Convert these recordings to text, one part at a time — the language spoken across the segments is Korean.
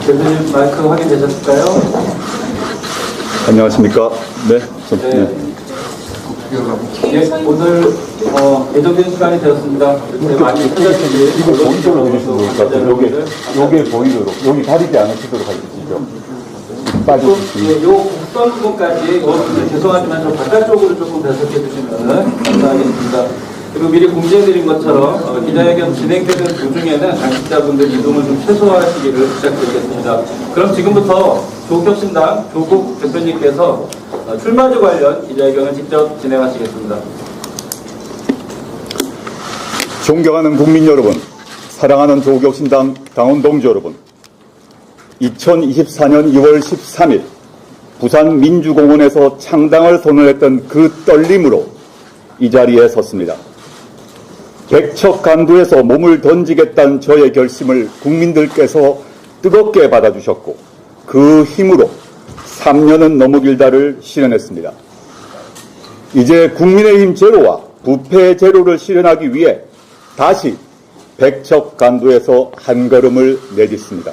대표님 마이크 확인되셨을까요? 안녕하십니까. 네. 오늘 예정된 시간이 되었습니다. 많이 찾아주시기 이거 보이도록 해주시면 좋을 것 같아요. 요게 보이도록. 여기 가리지 않으시도록 해주시죠. 요 국선 부분까지 죄송하지만 좀 바깥쪽으로 조금 배석해 주시면 감사하겠습니다. 그리고 미리 공지해드린 것처럼 기자회견 진행되는 도중에는 당직자분들 이동을 좀 최소화하시기를 부탁드리겠습니다. 그럼 지금부터 조국혁신당 조국 대표님께서 출마제 관련 기자회견을 직접 진행하시겠습니다. 존경하는 국민 여러분, 사랑하는 조국혁신당 당원 동지 여러분, 2024년 2월 13일 부산 민주공원에서 창당을 선언했던 그 떨림으로 이 자리에 섰습니다. 백척간두에서 몸을 던지겠다는 저의 결심을 국민들께서 뜨겁게 받아주셨고 그 힘으로 3년은 너무 길다를 실현했습니다. 이제 국민의힘 제로와 부패 제로를 실현하기 위해 다시 백척간두에서 한 걸음을 내딛습니다.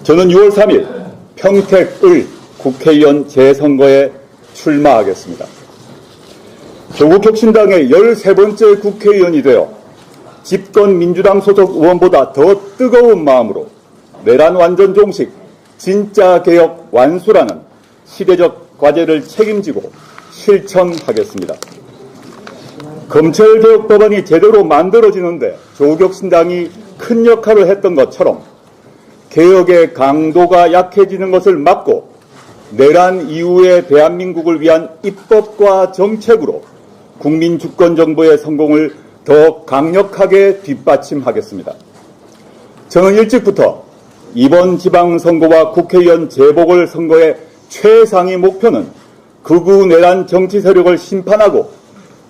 저는 6월 3일 평택을 국회의원 재선거에 출마하겠습니다. 조국혁신당의 13번째 국회의원이 되어 집권 민주당 소속 의원보다 더 뜨거운 마음으로 내란 완전 종식, 진짜 개혁 완수라는 시대적 과제를 책임지고 실천하겠습니다. 검찰개혁 법안이 제대로 만들어지는데 조국혁신당이 큰 역할을 했던 것처럼 개혁의 강도가 약해지는 것을 막고 내란 이후의 대한민국을 위한 입법과 정책으로 국민 주권 정부의 성공을 더 강력하게 뒷받침하겠습니다. 저는 일찍부터 이번 지방선거와 국회의원 재보궐선거의 최상위 목표는 극우 내란 정치 세력을 심판하고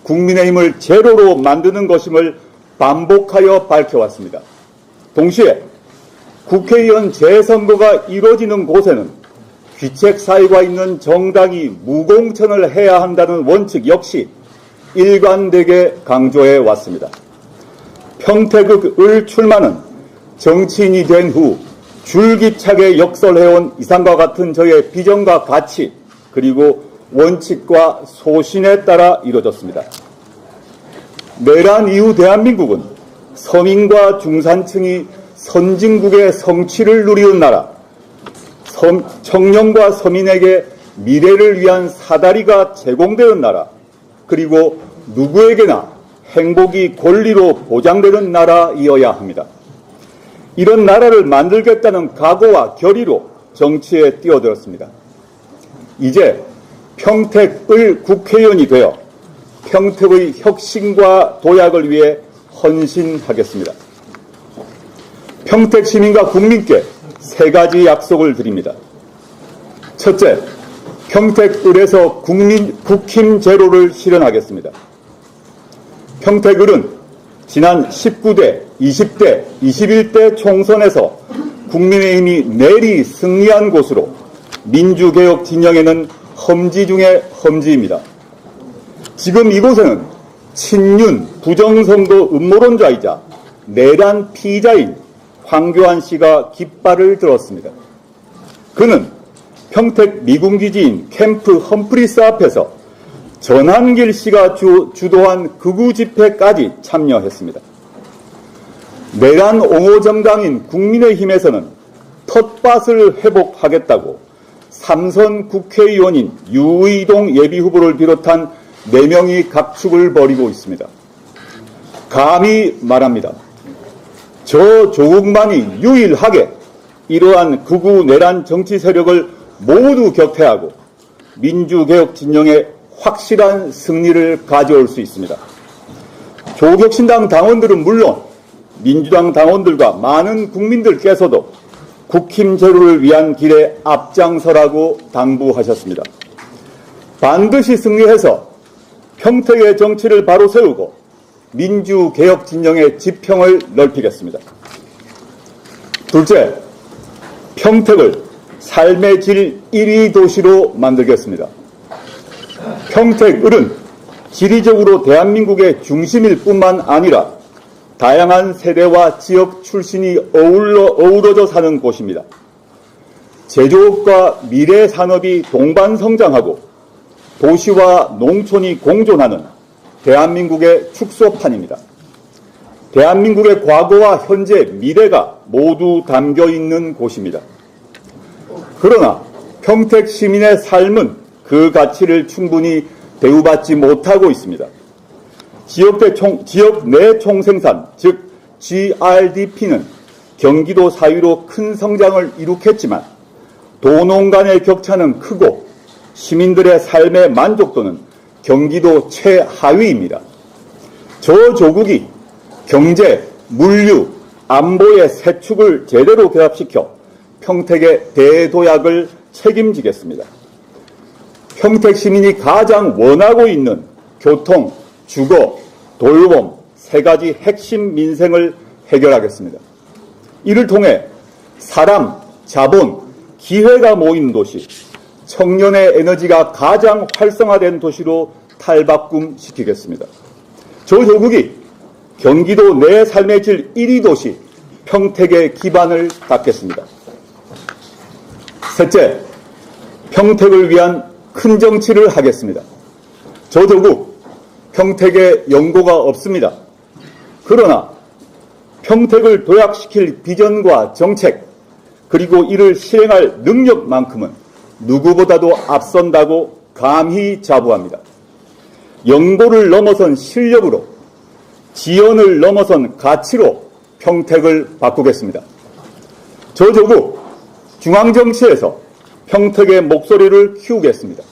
국민의힘을 제로로 만드는 것임을 반복하여 밝혀왔습니다. 동시에 국회의원 재선거가 이루어지는 곳에는 귀책 사유가 있는 정당이 무공천을 해야 한다는 원칙 역시 일관되게 강조해 왔습니다. 평택을 출마는 정치인이 된 후 줄기차게 역설해온 이상과 같은 저의 비전과 가치 그리고 원칙과 소신에 따라 이루어졌습니다. 내란 이후 대한민국은 서민과 중산층이 선진국의 성취를 누리는 나라, 청년과 서민에게 미래를 위한 사다리가 제공되는 나라, 그리고 누구에게나 행복이 권리로 보장되는 나라이어야 합니다. 이런 나라를 만들겠다는 각오와 결의로 정치에 뛰어들었습니다. 이제 평택을 국회의원이 되어 평택의 혁신과 도약을 위해 헌신하겠습니다. 평택 시민과 국민께 세 가지 약속을 드립니다. 첫째, 평택을에서 국힘 제로를 실현하겠습니다. 평택을은 지난 19대, 20대, 21대 총선에서 국민의힘이 내리 승리한 곳으로 민주개혁 진영에는 험지 중의 험지입니다. 지금 이곳에는 친윤, 부정선거 음모론자이자 내란 피의자인 황교안 씨가 깃발을 들었습니다. 그는 평택 미군기지인 캠프 험프리스 앞에서 전한길 씨가 주도한 극우 집회까지 참여했습니다. 내란 옹호 정당인 국민의힘에서는 텃밭을 회복하겠다고 3선 국회의원인 유의동 예비후보를 비롯한 4명이 각축을 벌이고 있습니다. 감히 말합니다. 저 조국만이 유일하게 이러한 극우 내란 정치 세력을 모두 격퇴하고 민주개혁 진영에 확실한 승리를 가져올 수 있습니다. 조국혁신당 당원들은 물론 민주당 당원들과 많은 국민들께서도 국힘 제로를 위한 길에 앞장서라고 당부하셨습니다. 반드시 승리해서 평택의 정치를 바로 세우고 민주개혁 진영의 지평을 넓히겠습니다. 둘째, 평택을 삶의 질 1위 도시로 만들겠습니다. 평택을은 지리적으로 대한민국의 중심일 뿐만 아니라 다양한 세대와 지역 출신이 어우러져 사는 곳입니다. 제조업과 미래 산업이 동반 성장하고 도시와 농촌이 공존하는 대한민국의 축소판입니다. 대한민국의 과거와 현재, 미래가 모두 담겨 있는 곳입니다. 그러나 평택 시민의 삶은 그 가치를 충분히 대우받지 못하고 있습니다. 지역 내 총생산, 즉 GRDP는 경기도 사이로 큰 성장을 이룩했지만 도농 간의 격차는 크고 시민들의 삶의 만족도는 경기도 최하위입니다. 저 조국이 경제, 물류, 안보의 세 축을 제대로 결합시켜 평택의 대도약을 책임지겠습니다. 평택 시민이 가장 원하고 있는 교통, 주거, 돌봄 세 가지 핵심 민생을 해결하겠습니다. 이를 통해 사람, 자본, 기회가 모이는 도시, 청년의 에너지가 가장 활성화된 도시로 탈바꿈시키겠습니다. 저 조국이 경기도 내 삶의 질 1위 도시 평택의 기반을 닦겠습니다. 셋째, 평택을 위한 큰 정치를 하겠습니다. 저 조국 평택에 연고가 없습니다. 그러나 평택을 도약시킬 비전과 정책, 그리고 이를 실행할 능력만큼은 누구보다도 앞선다고 감히 자부합니다. 연고를 넘어선 실력으로, 지연을 넘어선 가치로 평택을 바꾸겠습니다. 저 조국 중앙정치에서 평택의 목소리를 키우겠습니다.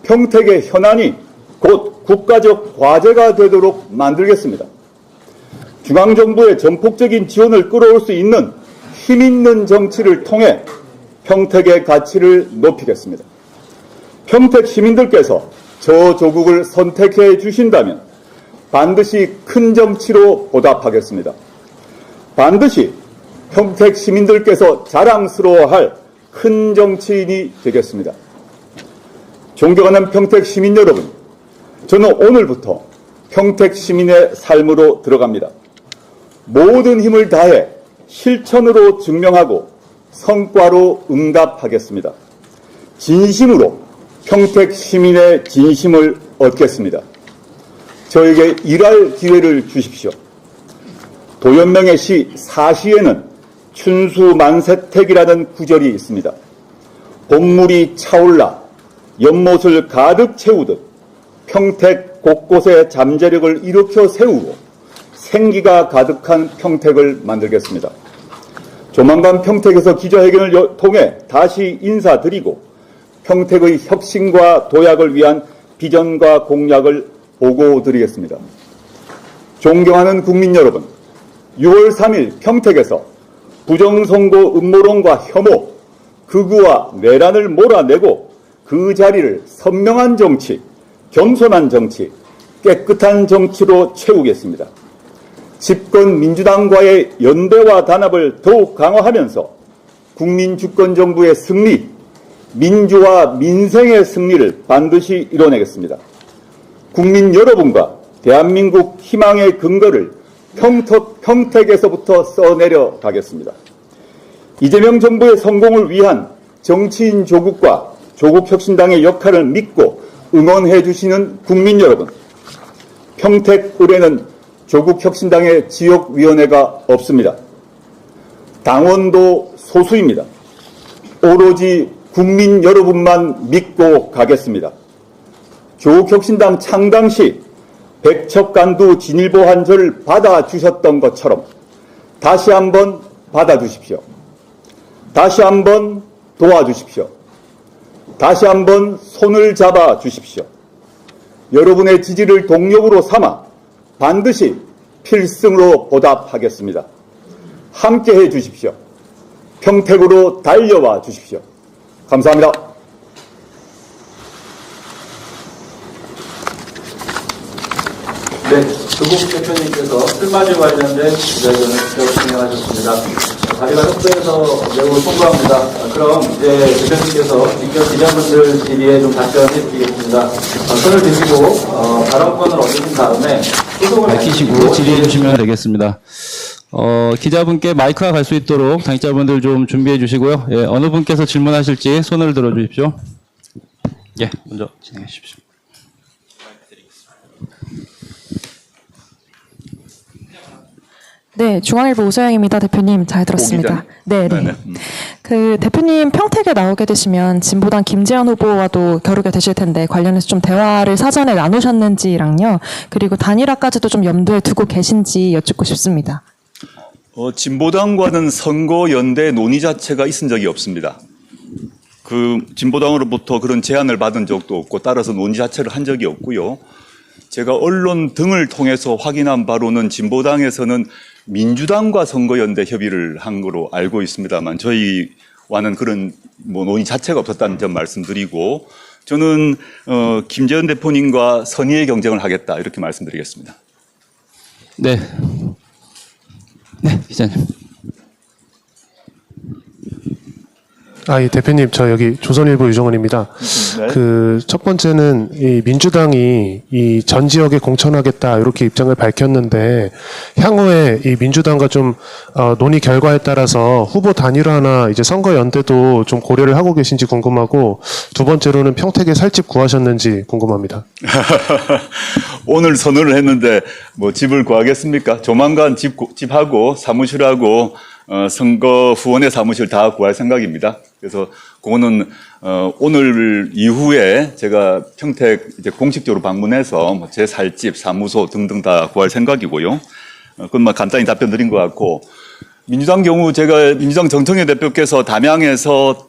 평택의 현안이 곧 국가적 과제가 되도록 만들겠습니다. 중앙정부의 전폭적인 지원을 끌어올 수 있는 힘있는 정치를 통해 평택의 가치를 높이겠습니다. 평택 시민들께서 저 조국을 선택해 주신다면 반드시 큰 정치로 보답하겠습니다. 반드시 평택 시민들께서 자랑스러워할 큰 정치인이 되겠습니다. 존경하는 평택 시민 여러분, 저는 오늘부터 평택 시민의 삶으로 들어갑니다. 모든 힘을 다해 실천으로 증명하고 성과로 응답하겠습니다. 진심으로 평택 시민의 진심을 얻겠습니다. 저에게 일할 기회를 주십시오. 도연명의 시 사시에는 춘수만세택이라는 구절이 있습니다. 봄물이 차올라 연못을 가득 채우듯 평택 곳곳에 잠재력을 일으켜 세우고 생기가 가득한 평택을 만들겠습니다. 조만간 평택에서 기자회견을 통해 다시 인사드리고 평택의 혁신과 도약을 위한 비전과 공약을 보고드리겠습니다. 존경하는 국민 여러분, 6월 3일 평택에서 부정선거 음모론과 혐오, 극우와 내란을 몰아내고 그 자리를 선명한 정치, 겸손한 정치, 깨끗한 정치로 채우겠습니다. 집권 민주당과의 연대와 단합을 더욱 강화하면서 국민주권정부의 승리, 민주와 민생의 승리를 반드시 이뤄내겠습니다. 국민 여러분과 대한민국 희망의 근거를 평택에서부터 써내려 가겠습니다. 이재명 정부의 성공을 위한 정치인 조국과 조국혁신당의 역할을 믿고 응원해 주시는 국민 여러분, 평택을에는 조국혁신당의 지역위원회가 없습니다. 당원도 소수입니다. 오로지 국민 여러분만 믿고 가겠습니다. 조국혁신당 창당 시 백척간두 진일보한 저를 받아주셨던 것처럼 다시 한번 받아주십시오. 다시 한번 도와주십시오. 다시 한번 손을 잡아 주십시오. 여러분의 지지를 동력으로 삼아 반드시 필승으로 보답하겠습니다. 함께해 주십시오. 평택으로 달려와 주십시오. 감사합니다. 네, 조국 대표님께서 출마제 관련된 기자회견을 진행하셨습니다. 자리가 협소해서 매우 송구합니다. 그럼 이제 대표님께서 직접 기자분들 질의에 좀 답변해 드리겠습니다. 손을 드시고 발언권을 얻으신 다음에 밝히시고 질의해 주시면 되겠습니다. 기자분께 마이크가 갈 수 있도록 당직자분들 좀 준비해 주시고요. 예, 어느 분께서 질문하실지 손을 들어 주십시오. 예, 먼저 진행해 주십시오. 네, 중앙일보 오소영입니다. 대표님 잘 들었습니다. 네, 네. 그 대표님 평택에 나오게 되시면 진보당 김재현 후보와도 겨루게 되실 텐데 관련해서 좀 대화를 사전에 나누셨는지랑요. 그리고 단일화까지도 좀 염두에 두고 계신지 여쭙고 싶습니다. 진보당과는 선거 연대 논의 자체가 있은 적이 없습니다. 그 진보당으로부터 그런 제안을 받은 적도 없고 따라서 논의 자체를 한 적이 없고요. 제가 언론 등을 통해서 확인한 바로는 진보당에서는 민주당과 선거연대 협의를 한 거로 알고 있습니다만 저희와는 그런 논의 자체가 없었다는 점 말씀드리고 저는 김재현 대표님과 선의의 경쟁을 하겠다 이렇게 말씀드리겠습니다. 네. 네, 기자님. 예, 대표님, 저 여기 조선일보 유정원입니다. 네. 그 첫 번째는 이 민주당이 이 전 지역에 공천하겠다 이렇게 입장을 밝혔는데 향후에 이 민주당과 좀 논의 결과에 따라서 후보 단일화나 이제 선거 연대도 좀 고려를 하고 계신지 궁금하고 두 번째로는 평택에 살 집 구하셨는지 궁금합니다. 오늘 선언을 했는데 뭐 집을 구하겠습니까? 조만간 집하고 사무실하고 선거 후원의 사무실 다 구할 생각입니다. 그래서 그거는 오늘 이후에 제가 평택 이제 공식적으로 방문해서 제 살 집, 사무소 등등 다 구할 생각이고요. 그것만 간단히 답변 드린 것 같고 민주당 경우 제가 민주당 정청래 대표께서 담양에서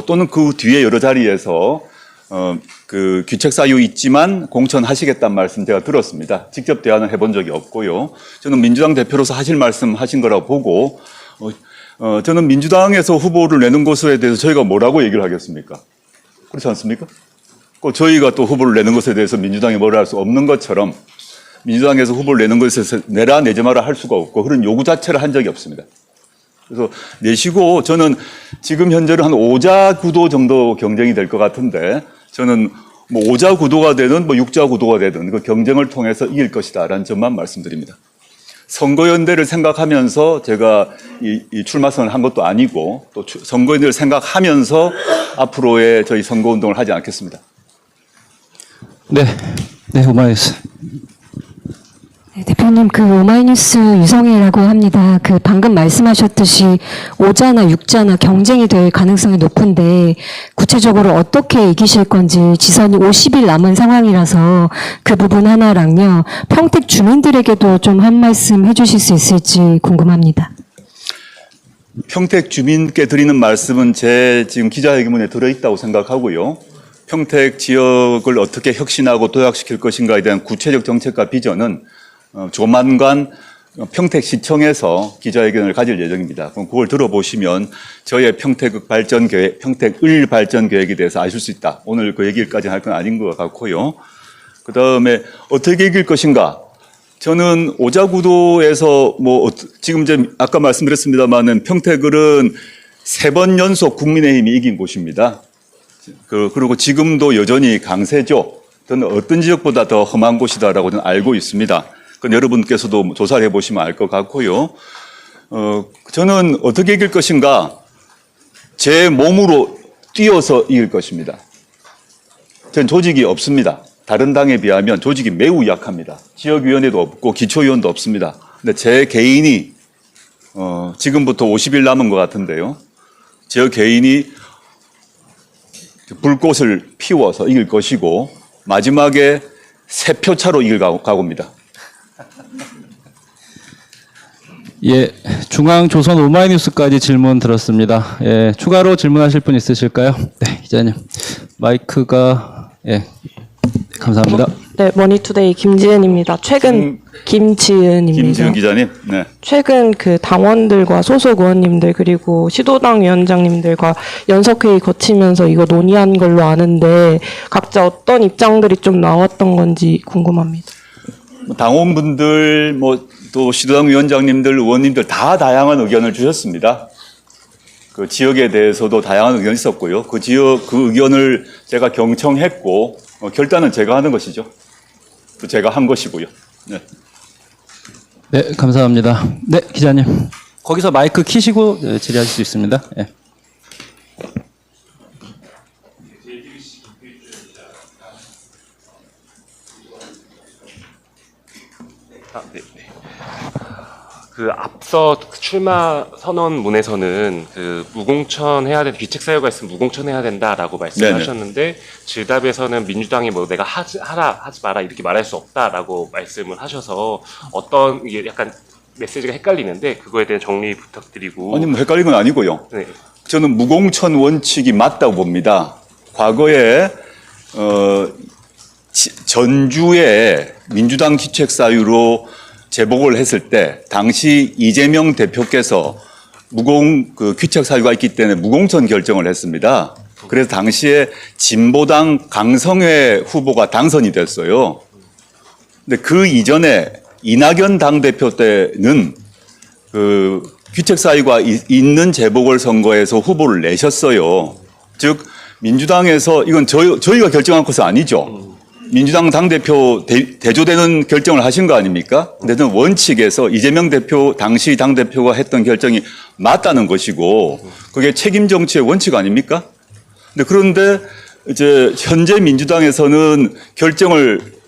또는 그 뒤에 여러 자리에서 그 귀책 사유 있지만 공천하시겠다는 말씀 제가 들었습니다. 직접 대화는 해본 적이 없고요. 저는 민주당 대표로서 하실 말씀 하신 거라고 보고 저는 민주당에서 후보를 내는 것에 대해서 저희가 뭐라고 얘기를 하겠습니까? 그렇지 않습니까? 꼭 저희가 또 후보를 내는 것에 대해서 민주당이 뭐라 할 수 없는 것처럼 민주당에서 후보를 내는 것에 대해서 내라 내지 마라 할 수가 없고 그런 요구 자체를 한 적이 없습니다. 그래서 내시고 저는 지금 현재는 한 5자 구도 정도 경쟁이 될 것 같은데 저는 뭐 5자 구도가 되든 뭐 6자 구도가 되든 그 경쟁을 통해서 이길 것이다라는 점만 말씀드립니다. 선거연대를 생각하면서 제가 이 출마선을 한 것도 아니고 또 선거연대를 생각하면서 앞으로의 저희 선거운동을 하지 않겠습니다. 네, 네, 오마이뉴스. 네, 대표님, 그 오마이뉴스 유성희라고 합니다. 그 방금 말씀하셨듯이 5자나 6자나 경쟁이 될 가능성이 높은데 구체적으로 어떻게 이기실 건지 지선이 50일 남은 상황이라서 그 부분 하나랑요. 평택 주민들에게도 좀 한 말씀 해주실 수 있을지 궁금합니다. 평택 주민께 드리는 말씀은 제 지금 기자회견문에 들어있다고 생각하고요. 평택 지역을 어떻게 혁신하고 도약시킬 것인가에 대한 구체적 정책과 비전은 조만간 평택시청에서 기자회견을 가질 예정입니다. 그럼 그걸 들어보시면 저의 평택 발전 계획, 평택을 발전 계획에 대해서 아실 수 있다. 오늘 그 얘기까지 할 건 아닌 것 같고요. 그 다음에 어떻게 이길 것인가? 저는 오자구도에서 지금 이제 아까 말씀드렸습니다만은 평택을은 3번 연속 국민의힘이 이긴 곳입니다. 그리고 지금도 여전히 강세죠. 저는 어떤 지역보다 더 험한 곳이다라고 저는 알고 있습니다. 그건 여러분께서도 조사를 해보시면 알 것 같고요. 저는 어떻게 이길 것인가? 제 몸으로 뛰어서 이길 것입니다. 전 조직이 없습니다. 다른 당에 비하면 조직이 매우 약합니다. 지역위원회도 없고 기초위원도 없습니다. 근데 제 개인이 지금부터 50일 남은 것 같은데요. 제 개인이 불꽃을 피워서 이길 것이고 마지막에 3표 차로 이길 각오입니다. 예, 중앙조선 오마이뉴스까지 질문 들었습니다. 예, 추가로 질문하실 분 있으실까요? 네, 기자님. 마이크가, 예, 감사합니다. 네, 머니투데이 김지은입니다. 김지은입니다. 김지은 기자님. 네. 최근 그 당원들과 소속 의원님들 그리고 시도당 위원장님들과 연석회의 거치면서 이거 논의한 걸로 아는데 각자 어떤 입장들이 좀 나왔던 건지 궁금합니다. 당원분들 또 시도당 위원장님들, 의원님들 다 다양한 의견을 주셨습니다. 그 지역에 대해서도 다양한 의견이 있었고요. 그 의견을 제가 경청했고 결단은 제가 하는 것이죠. 또 제가 한 것이고요. 네. 네, 감사합니다. 네, 기자님. 거기서 마이크 키시고 질의하실 수 있습니다. 예. 그 앞서 출마 선언문에서는 그 무공천 해야 된다, 귀책 사유가 있으면 무공천 해야 된다라고 말씀하셨는데 질답에서는 민주당이 뭐 내가 하지 마라 이렇게 말할 수 없다라고 말씀을 하셔서 어떤 이게 약간 메시지가 헷갈리는데 그거에 대한 정리 부탁드리고. 아니 뭐 헷갈린 건 아니고요. 네. 저는 무공천 원칙이 맞다고 봅니다. 과거에 전주에 민주당 기책 사유로 제복을 했을 때 당시 이재명 대표께서 귀책 사유가 있기 때문에 무공천 결정을 했습니다. 그래서 당시에 진보당 강성회 후보가 당선이 됐어요. 근데 그 이전에 이낙연 당대표 때는 그 귀책 사유가 있는 재보궐 선거에서 후보를 내셨어요. 즉 민주당에서 이건 저희가 결정한 것은 아니죠. 민주당 당대표 대조되는 결정을 하신 거 아닙니까? 근데 저는 원칙에서 이재명 대표 당시 당대표가 했던 결정이 맞다는 것이고 그게 책임 정치의 원칙 아닙니까? 그런데 이제 현재 민주당에서는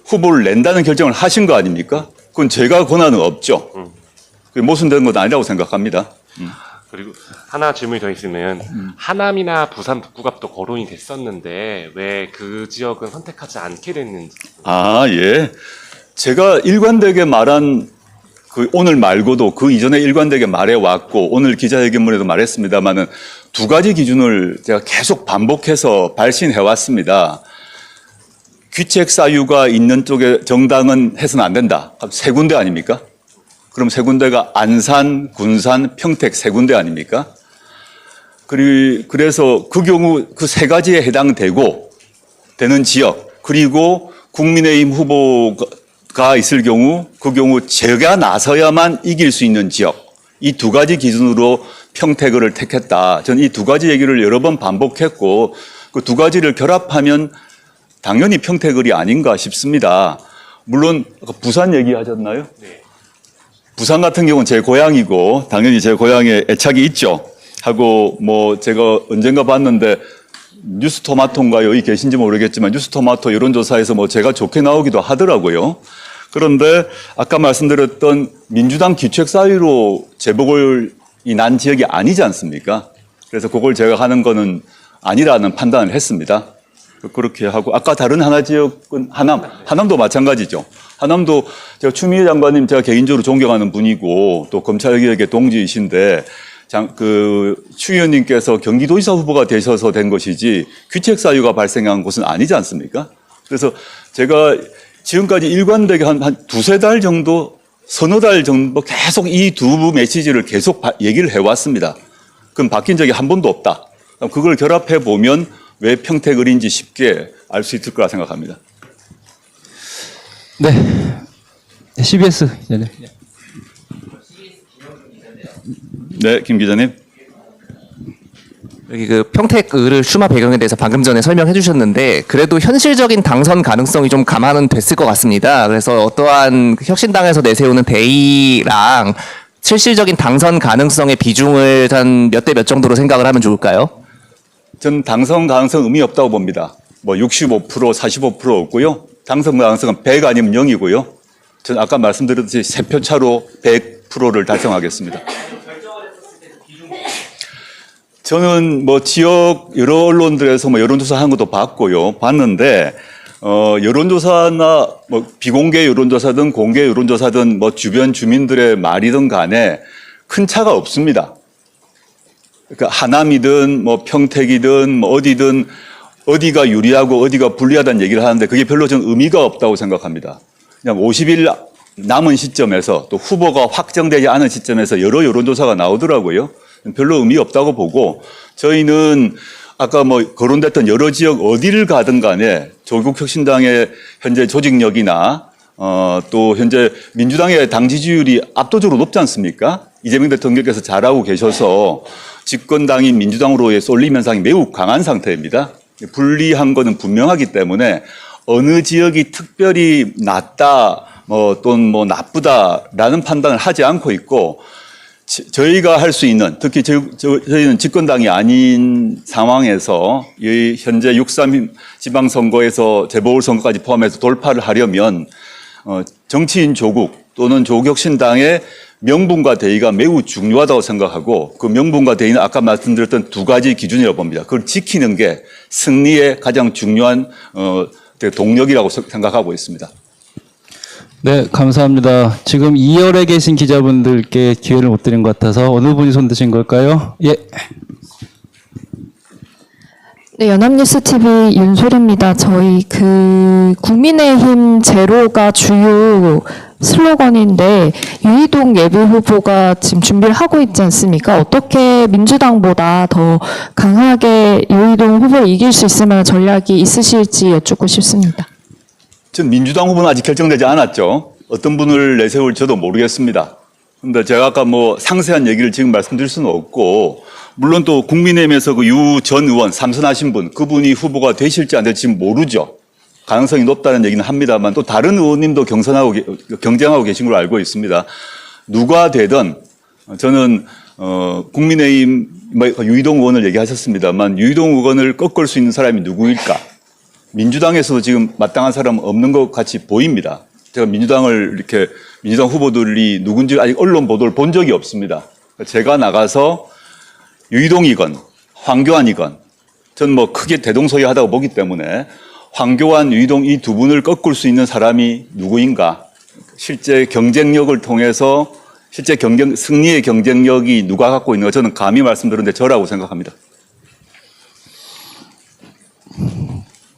후보를 낸다는 결정을 하신 거 아닙니까? 그건 제가 권한은 없죠. 그게 모순되는 건 아니라고 생각합니다. 그리고 하나 질문이 더 있으면 하남이나 부산 북구갑도 거론이 됐었는데 왜 그 지역은 선택하지 않게 됐는지. 아, 예. 제가 일관되게 말한 오늘 말고도 그 이전에 일관되게 말해왔고 오늘 기자회견문에도 말했습니다만은 두 가지 기준을 제가 계속 반복해서 발신해왔습니다. 귀책 사유가 있는 쪽에 정당은 해서는 안 된다. 세 군데 아닙니까? 그럼 세 군데가 안산, 군산, 평택 세 군데 아닙니까? 그래서 그 경우 그 세 가지에 되는 지역 그리고 국민의힘 후보가 있을 경우 그 경우 제가 나서야만 이길 수 있는 지역 이 두 가지 기준으로 평택을 택했다. 저는 이 두 가지 얘기를 여러 번 반복했고 그 두 가지를 결합하면 당연히 평택을이 아닌가 싶습니다. 물론 부산 얘기하셨나요? 네. 부산 같은 경우는 제 고향이고 당연히 제 고향에 애착이 있죠. 하고 뭐 제가 언젠가 봤는데 뉴스토마토인가요? 여기 계신지 모르겠지만 뉴스토마토 여론조사에서 뭐 제가 좋게 나오기도 하더라고요. 그런데 아까 말씀드렸던 민주당 귀책 사유로 재보궐이 난 지역이 아니지 않습니까? 그래서 그걸 제가 하는 거는 아니라는 판단을 했습니다. 그렇게 하고 아까 다른 하나 지역은 하남도 마찬가지죠. 하남도 제가 추미애 장관님 제가 개인적으로 존경하는 분이고 또 검찰개혁의 동지이신데 추 의원님께서 경기도지사 후보가 되셔서 된 것이지 귀책 사유가 발생한 곳은 아니지 않습니까? 그래서 제가 지금까지 일관되게 한 두세 달 정도 서너 달 정도 계속 이 두 메시지를 계속 얘기를 해왔습니다. 그럼 바뀐 적이 한 번도 없다. 그걸 결합해 보면 왜 평택을인지 쉽게 알 수 있을 거라 생각합니다. 네. CBS 기자님. 네, 김 기자님. 여기 그 평택을 출마 배경에 대해서 방금 전에 설명해 주셨는데 그래도 현실적인 당선 가능성이 좀 감안은 됐을 것 같습니다. 그래서 어떠한 혁신당에서 내세우는 대의랑 실질적인 당선 가능성의 비중을 한 몇 대 몇 정도로 생각을 하면 좋을까요? 전 당선 가능성 의미 없다고 봅니다. 뭐 65%, 45% 없고요. 당선 가능성은 100 아니면 0이고요. 전 아까 말씀드렸듯이 3표 차로 100%를 달성하겠습니다. 저는 뭐 지역 여러 언론들에서 뭐 여론조사 하는 것도 봤는데 여론조사나 뭐 비공개 여론조사든 공개 여론조사든 뭐 주변 주민들의 말이든 간에 큰 차가 없습니다. 그러니까 하남이든 뭐 평택이든 뭐 어디든 어디가 유리하고 어디가 불리하다는 얘기를 하는데 그게 별로 전 의미가 없다고 생각합니다. 그냥 50일 남은 시점에서 또 후보가 확정되지 않은 시점에서 여러 여론조사가 나오더라고요. 별로 의미 없다고 보고 저희는 아까 뭐 거론됐던 여러 지역 어디를 가든 간에 조국혁신당의 현재 조직력이나 또 현재 민주당의 당 지지율이 압도적으로 높지 않습니까? 이재명 대통령께서 잘하고 계셔서 집권당인 민주당으로의 쏠림 현상이 매우 강한 상태입니다. 불리한 것은 분명하기 때문에 어느 지역이 특별히 낫다 또는 나쁘다라는 판단을 하지 않고 있고 저희가 할 수 있는 특히 저희는 집권당이 아닌 상황에서 이 현재 6.3 지방선거에서 재보궐선거까지 포함해서 돌파를 하려면 정치인 조국 또는 조국혁신당의 명분과 대의가 매우 중요하다고 생각하고 그 명분과 대의는 아까 말씀드렸던 두 가지 기준이라고 봅니다. 그걸 지키는 게 승리의 가장 중요한 동력이라고 생각하고 있습니다. 네, 감사합니다. 지금 2열에 계신 기자분들께 기회를 못 드린 것 같아서 어느 분이 손 드신 걸까요? 예. 네, 연합뉴스TV 윤소리입니다. 저희 국민의힘 제로가 주요 슬로건인데 유이동 예비후보가 지금 준비를 하고 있지 않습니까? 어떻게 민주당보다 더 강하게 유이동 후보를 이길 수 있을 만한 전략이 있으실지 여쭙고 싶습니다. 전 민주당 후보는 아직 결정되지 않았죠. 어떤 분을 내세울 저도 모르겠습니다. 근데 제가 아까 상세한 얘기를 지금 말씀드릴 수는 없고 물론 또 국민의힘에서 그 유 전 의원 삼선하신 분 그분이 후보가 되실지 안 될지 지금 모르죠. 가능성이 높다는 얘기는 합니다만 또 다른 의원님도 경쟁하고 계신 걸로 알고 있습니다. 누가 되든 저는 국민의힘 유이동 의원을 얘기하셨습니다만 유이동 의원을 꺾을 수 있는 사람이 누구일까? 민주당에서도 지금 마땅한 사람은 없는 것 같이 보입니다. 제가 민주당 후보들이 누군지 아직 언론 보도를 본 적이 없습니다. 제가 나가서 유이동이건 황교안이건 저는 크게 대동소이하다고 보기 때문에 황교안, 유이동 이 두 분을 꺾을 수 있는 사람이 누구인가? 실제 경쟁력을 통해서 승리의 경쟁력이 누가 갖고 있는가? 저는 감히 말씀드렸는데 저라고 생각합니다.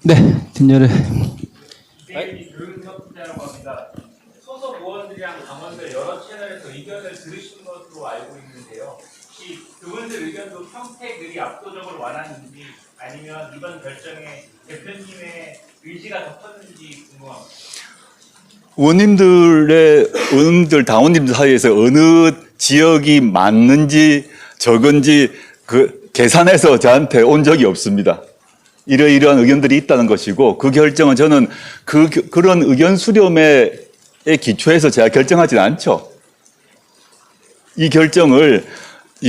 네, 뒷열에. 교육협회라고 합니다. 소속 의원들이랑 당원들 여러 채널에서 의견을 들으신 것으로 알고 있는데요. 혹시 그분들 의견도 평택을이 압도적으로 완화했는지 아니면 이번 결정에 대표님의 의지가 더 컸는지 궁금합니다. 의원님들, 당원님들 사이에서 어느 지역이 많는지 적은지 계산해서 저한테 온 적이 없습니다. 이러이러한 의견들이 있다는 것이고 그 결정은 저는 그런 의견 수렴에 기초해서 제가 결정하지는 않죠. 이 결정을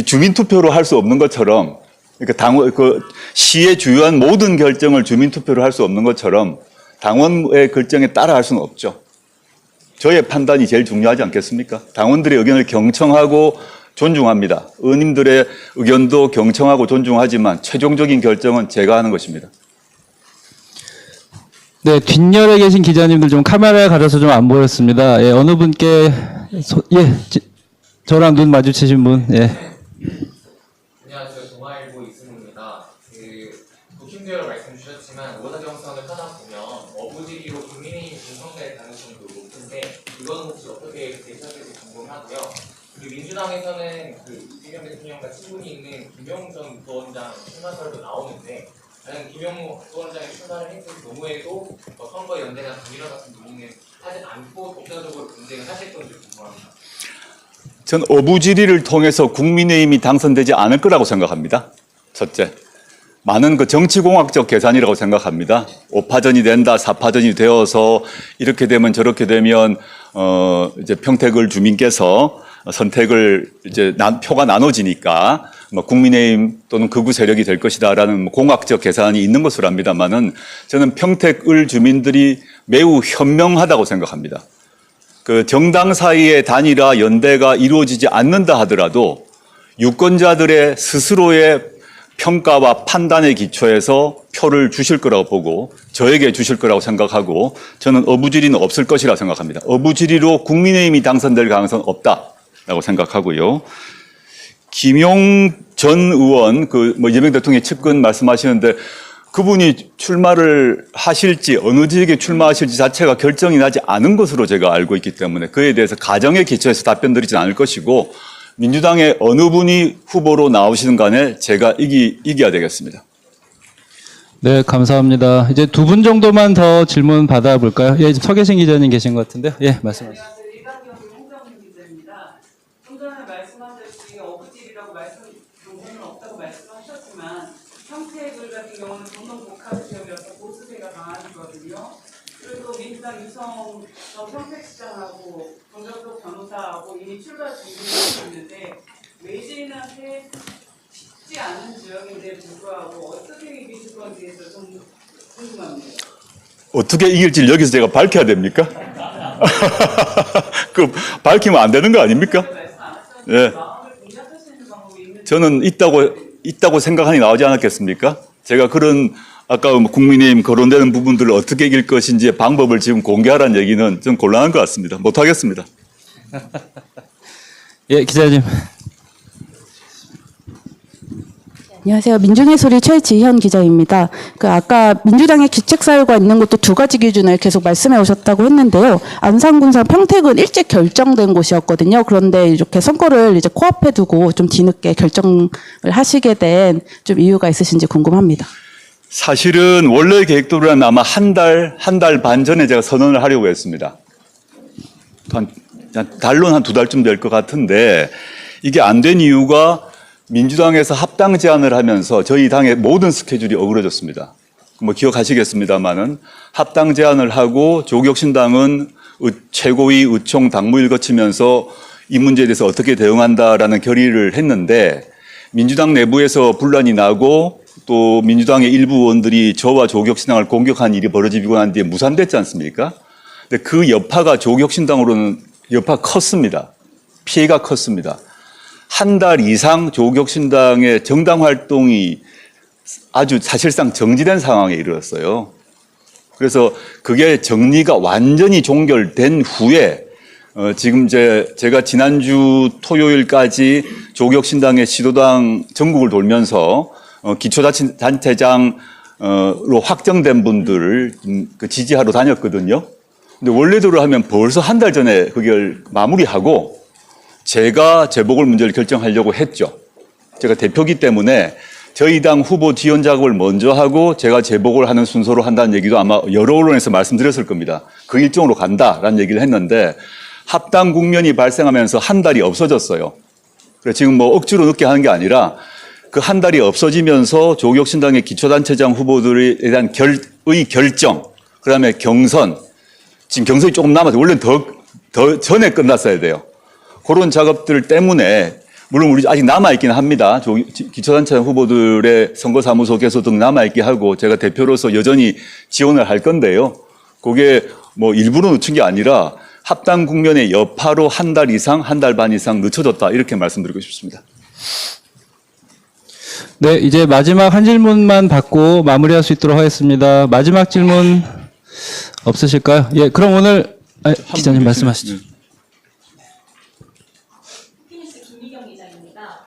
주민투표로 할 수 없는 것처럼 그러니까 시의 주요한 모든 결정을 주민투표로 할 수 없는 것처럼 당원의 결정에 따라 할 수는 없죠. 저의 판단이 제일 중요하지 않겠습니까? 당원들의 의견을 경청하고 존중합니다. 의원님들의 의견도 경청하고 존중하지만 최종적인 결정은 제가 하는 것입니다. 네, 뒷열에 계신 기자님들 좀 카메라에 가려서 좀 안 보였습니다. 예, 어느 분께 저랑 눈 마주치신 분. 예. 안녕하세요. 동아일보 이승우입니다. 국힘대로 말씀 주셨지만 오사경선을 하다 보면 어부지리로 국민의힘 분성될 가능성도 높은데 이거는 혹시 어떻게 대처될지 궁금하고요. 그리고 민주당에서는 이재명 대통령과 친분이 있는 김용 전 부원장 출마설도 나오는데 과연 김용 부원장이 출마를 했을 경우에도 선거 연대나 단일화 같은 논의는 하지 않고 독자적으로 분쟁을 하실 건지 궁금합니다. 전 어부지리를 통해서 국민의힘이 당선되지 않을 거라고 생각합니다. 첫째, 많은 정치공학적 계산이라고 생각합니다. 5파전이 된다, 4파전이 되어서 이렇게 되면 저렇게 되면 이제 평택을 주민께서 선택을 표가 나눠지니까 국민의힘 또는 극우 세력이 될 것이다라는 공학적 계산이 있는 것으로 압니다만은 저는 평택을 주민들이 매우 현명하다고 생각합니다. 정당 사이의 단일화 연대가 이루어지지 않는다 하더라도 유권자들의 스스로의 평가와 판단에 기초해서 표를 주실 거라고 보고 저에게 주실 거라고 생각하고 저는 어부지리는 없을 것이라고 생각합니다. 어부지리로 국민의힘이 당선될 가능성은 없다라고 생각하고요. 김용 전 의원 이재명 대통령의 측근 말씀하시는데 그분이 출마를 하실지 어느 지역에 출마하실지 자체가 결정이 나지 않은 것으로 제가 알고 있기 때문에 그에 대해서 가정에 기초해서 답변 드리진 않을 것이고 민주당의 어느 분이 후보로 나오시는 간에 제가 이겨야 되겠습니다. 네, 감사합니다. 이제 두 분 정도만 더 질문 받아볼까요? 예, 서 계신 기자님 계신 것 같은데요. 예, 말씀하세요. 좀 전에 말씀하셨듯이 어부지리라고 요구는 없다고 말씀하셨지만 평택을 같은 경우는 전동 복합 지역이라서 보수세가 강하거든요. 그리고 민주당 유성 평택시장하고 정정석 변호사하고 이미 출마 준비하고 있는데 외지인한테 쉽지 않은 지역인데 불구하고 어떻게 이기실 건지에서 좀 궁금합니다. 어떻게 이길지 여기서 제가 밝혀야 됩니까? 그 밝히면 안 되는 거 아닙니까? 예. 저는 있다고 생각하니 나오지 않았겠습니까? 제가 그런 아까 국민의힘 거론되는 부분들을 어떻게 이길 것인지의 방법을 지금 공개하라는 얘기는 좀 곤란한 것 같습니다. 못하겠습니다. 예, 기자님. 안녕하세요. 민중의 소리 최지현 기자입니다. 아까 민주당의 기책사유가 있는 것도 두 가지 기준을 계속 말씀해 오셨다고 했는데요. 안산군산 평택은 일찍 결정된 곳이었거든요. 그런데 이렇게 선거를 이제 코앞에 두고 좀 뒤늦게 결정을 하시게 된 좀 이유가 있으신지 궁금합니다. 사실은 원래 계획대로라면 아마 한 달 반 전에 제가 선언을 하려고 했습니다. 달론 한 2달쯤 될 것 같은데 이게 안 된 이유가 민주당에서 합당 제안을 하면서 저희 당의 모든 스케줄이 어그러졌습니다. 뭐 기억하시겠습니다만은 합당 제안을 하고 조국혁신당은 최고위 의총 당무일 거치면서 이 문제에 대해서 어떻게 대응한다라는 결의를 했는데 민주당 내부에서 분란이 나고 또 민주당의 일부 의원들이 저와 조국혁신당을 공격한 일이 벌어지고 난 뒤에 무산됐지 않습니까? 근데 그 여파가 조국혁신당으로는 여파가 컸습니다. 피해가 컸습니다. 한 달 이상 조국혁신당의 정당 활동이 아주 사실상 정지된 상황에 이르렀어요. 그래서 그게 정리가 완전히 종결된 후에 지금 제가 지난주 토요일까지 조국혁신당의 시도당 전국을 돌면서 기초자치단체장으로 확정된 분들을 그 지지하러 다녔거든요. 근데 원래대로 하면 벌써 한 달 전에 그걸 마무리하고 제가 재보궐 문제를 결정하려고 했죠. 제가 대표기 때문에 저희 당 후보 지원 작업을 먼저 하고 제가 재보궐 하는 순서로 한다는 얘기도 아마 여러 언론에서 말씀드렸을 겁니다. 그 일정으로 간다라는 얘기를 했는데 합당 국면이 발생하면서 한 달이 없어졌어요. 그래서 지금 뭐 억지로 늦게 하는 게 아니라 그 한 달이 없어지면서 조국혁신당의 기초단체장 후보들에 대한 결정, 그 다음에 경선, 지금 경선이 조금 남았어요. 원래는 더 전에 끝났어야 돼요. 그런 작업들 때문에 물론 우리 아직 남아있긴 합니다. 기초단체장 후보들의 선거사무소 개소 등 남아있긴 하고 제가 대표로서 여전히 지원을 할 건데요. 그게 뭐 일부러 늦춘 게 아니라 합당 국면의 여파로 한 달 이상, 한 달 반 이상 늦춰졌다 이렇게 말씀드리고 싶습니다. 네, 이제 마지막 한 질문만 받고 마무리할 수 있도록 하겠습니다. 마지막 질문 없으실까요? 예, 그럼 오늘 기자님 말씀하시죠. 김미경 기자입니다.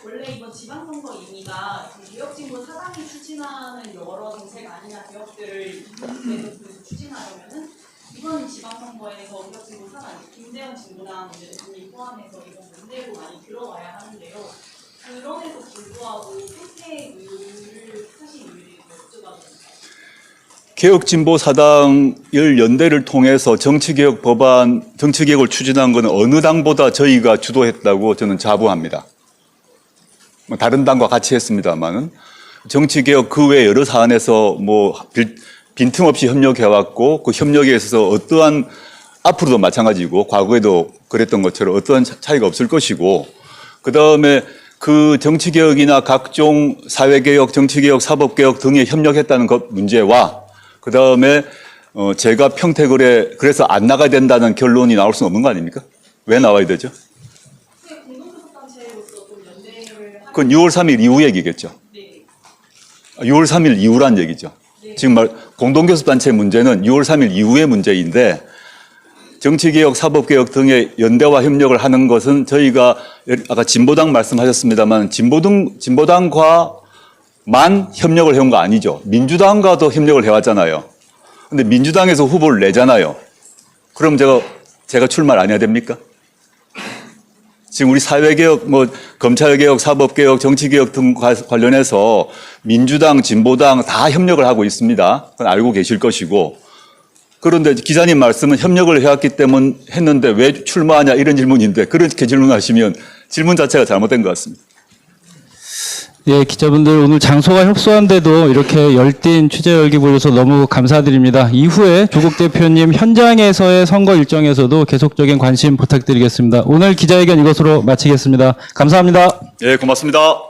원래 이번 지방선거 임의가 개혁진보 사당이 추진하는 여러 정책 아니나 개혁들을 추진하려면은 이번 지방선거에서 개혁진보 사당, 김재원 진보당 대표님 포함해서 이번 문제로 많이 들어와야 하는데요. 그럼에도 불구하고 평택 의를 하신 이유를 여쭤봐도 개혁진보 사당을 연대를 통해서 정치개혁 법안, 정치개혁을 추진한 것은 어느 당보다 저희가 주도했다고 저는 자부합니다. 뭐 다른 당과 같이 했습니다만은 정치개혁 그 외 여러 사안에서 뭐 빈틈없이 협력해왔고 그 협력에 있어서 어떠한 앞으로도 마찬가지고 과거에도 그랬던 것처럼 어떠한 차이가 없을 것이고 그 다음에 그 정치개혁이나 각종 사회개혁, 정치개혁, 사법개혁 등에 협력했다는 것 문제와 그 다음에 제가 평택을에 그래서 안 나가야 된다는 결론이 나올 수는 없는 거 아닙니까? 왜 나와야 되죠? 그건 6월 3일 이후 얘기겠죠. 6월 3일 이후란 얘기죠. 지금 공동교섭단체 문제는 6월 3일 이후의 문제인데 정치개혁, 사법개혁 등의 연대와 협력을 하는 것은 저희가 아까 진보당 말씀하셨습니다만 진보당과만 협력을 해온 거 아니죠. 민주당과도 협력을 해왔잖아요. 근데 민주당에서 후보를 내잖아요. 그럼 제가 출마를 안 해야 됩니까? 지금 우리 사회개혁, 뭐 검찰개혁, 사법개혁, 정치개혁 등 관련해서 민주당, 진보당 다 협력을 하고 있습니다. 그건 알고 계실 것이고. 그런데 기자님 말씀은 협력을 해왔기 때문에 했는데 왜 출마하냐 이런 질문인데 그렇게 질문하시면 질문 자체가 잘못된 것 같습니다. 예, 기자분들 오늘 장소가 협소한데도 이렇게 열띤 취재 열기 보여서 너무 감사드립니다. 이후에 조국 대표님 현장에서의 선거 일정에서도 계속적인 관심 부탁드리겠습니다. 오늘 기자회견 이것으로 마치겠습니다. 감사합니다. 예, 고맙습니다.